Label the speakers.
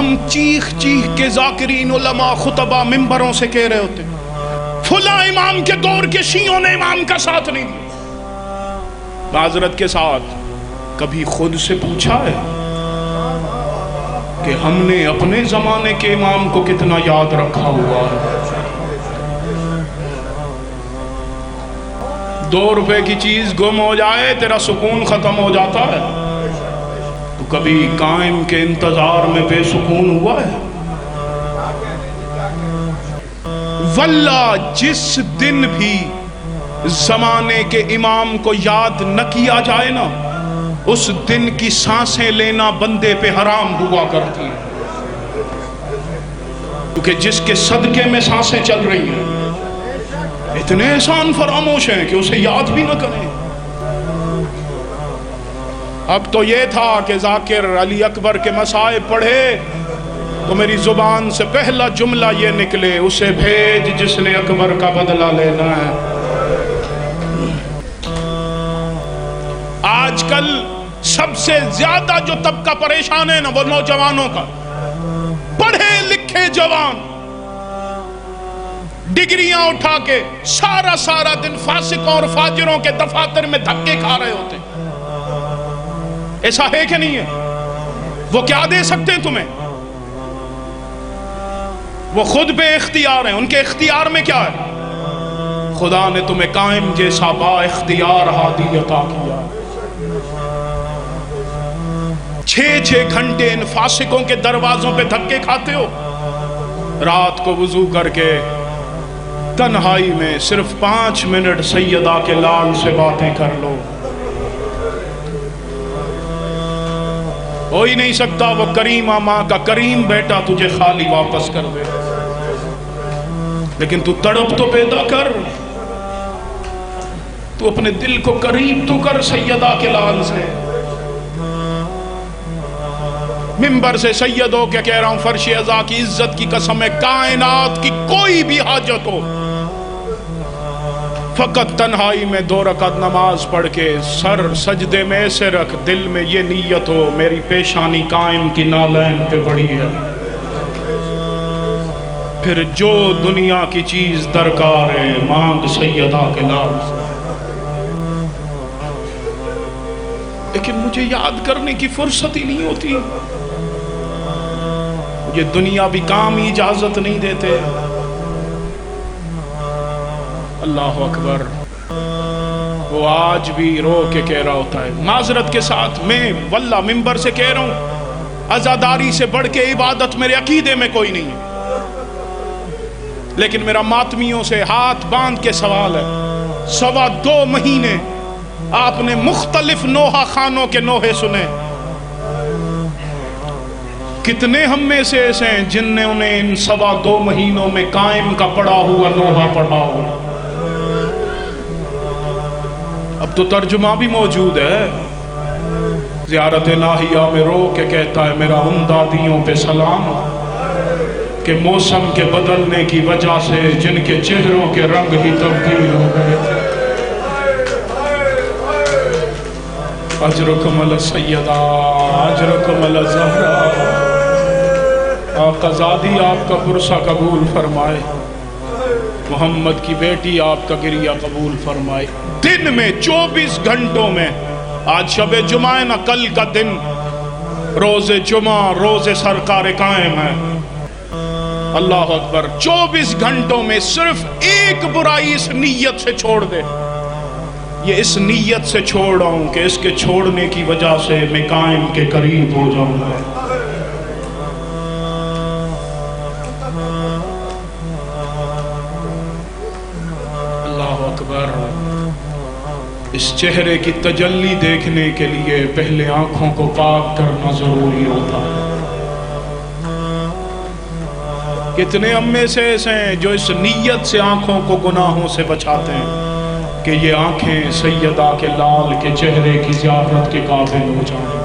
Speaker 1: ہم چیخ چیخ کے ذاکرین علماء خطبہ ممبروں سے کہہ رہے ہوتے فلاں امام کے دور کے شیعوں نے امام کا ساتھ نہیں دیا. معذرت کے ساتھ کبھی خود سے پوچھا ہے کہ ہم نے اپنے زمانے کے امام کو کتنا یاد رکھا ہوا ہے؟ 2 روپے کی چیز گم ہو جائے تیرا سکون ختم ہو جاتا ہے. تو کبھی قائم کے انتظار میں بے سکون ہوا ہے؟ واللہ جس دن بھی زمانے کے امام کو یاد نہ کیا جائے نا، اس دن کی سانسیں لینا بندے پہ حرام ہوا کرتی ہے. کیونکہ جس کے صدقے میں سانسیں چل رہی ہیں اتنے احسان فراموش ہیں کہ اسے یاد بھی نہ کریں. اب تو یہ تھا کہ ذاکر علی اکبر کے مصائب پڑھے تو میری زبان سے پہلا جملہ یہ نکلے، اسے بھیج جس نے اکبر کا بدلہ لینا ہے. آج کل سب سے زیادہ جو طبقہ پریشان ہے نا وہ نوجوانوں کا. پڑھے لکھے جوان ڈگریاں اٹھا کے سارا دن فاسقوں اور فاجروں کے دفاتر میں دھکے کھا رہے ہوتے. ایسا ہے کہ نہیں ہے؟ وہ کیا دے سکتے ہیں تمہیں؟ وہ خود بے اختیار ہیں. ان کے اختیار میں کیا ہے؟ خدا نے تمہیں قائم جیسا با اختیار ہادی عطا کیا. 6 گھنٹے ان فاسقوں کے دروازوں پہ دھکے کھاتے ہو. رات کو وضو کر کے تنہائی میں صرف 5 منٹ سیدہ کے لال سے باتیں کر لو. ہو ہی نہیں سکتا وہ کریمہ ماں کا کریم بیٹا تجھے خالی واپس کر دے، لیکن تو تڑپ تو پیدا کر. تو اپنے دل کو قریب تو کر سیدہ کے لال سے. ممبر سے سید ہو کے کہہ رہا ہوں، فرش ازا کی عزت کی قسم ہے، کائنات کی کوئی بھی حاجت ہو، فقط تنہائی میں 2 رکعت نماز پڑھ کے سر سجدے میں ایسے رکھ، دل میں یہ نیت ہو میری پیشانی قائم کی نالین پہ بڑی ہے. پھر جو دنیا کی چیز درکار ہے مانگ سیدہ کے لال سے. لیکن مجھے یاد کرنے کی فرصت ہی نہیں ہوتی. یہ دنیا بھی کام ہی اجازت نہیں دیتے. اللہ اکبر. وہ آج بھی رو کے کہہ رہا ہوتا ہے. معذرت کے ساتھ میں واللہ ممبر سے کہہ رہا ہوں، عزاداری سے بڑھ کے عبادت میرے عقیدے میں کوئی نہیں ہے. لیکن میرا ماتمیوں سے ہاتھ باندھ کے سوال ہے، 2.25 مہینے آپ نے مختلف نوحہ خانوں کے نوحے سنے. کتنے ہم میں سے ایسے ہیں جن نے انہیں ان 2.25 مہینوں میں قائم کا پڑا ہوا نوحہ پڑھا ہوا؟ اب تو ترجمہ بھی موجود ہے. زیارت ناہیہ میں رو کے کہتا ہے میرا ان دادیوں پہ سلام کہ موسم کے بدلنے کی وجہ سے جن کے چہروں کے رنگ ہی تبدیل ہو گئے تھے. اجرکم السیدہ اجرکم الزہرا. آقا زادی آپ کا پرسہ قبول فرمائے، محمد کی بیٹی آپ کا گریہ قبول فرمائے. دن میں 24 گھنٹوں میں، آج شب جمعہ ہے نا، کل کا دن روز جمعہ روز سرکار قائم ہے. اللہ اکبر. 24 گھنٹوں میں صرف ایک برائی اس نیت سے چھوڑ دے. یہ اس نیت سے چھوڑ رہا ہوں کہ اس کے چھوڑنے کی وجہ سے میں قائم کے قریب ہو جاؤں گا. اللہ اکبر. اس چہرے کی تجلی دیکھنے کے لیے پہلے آنکھوں کو پاک کرنا ضروری ہوتا ہے. کتنے ہم میں سے ایسے ہیں جو اس نیت سے آنکھوں کو گناہوں سے بچاتے ہیں کہ یہ آنکھیں سیدہ کے لال کے چہرے کی زیارت کے قابل ہو جائیں.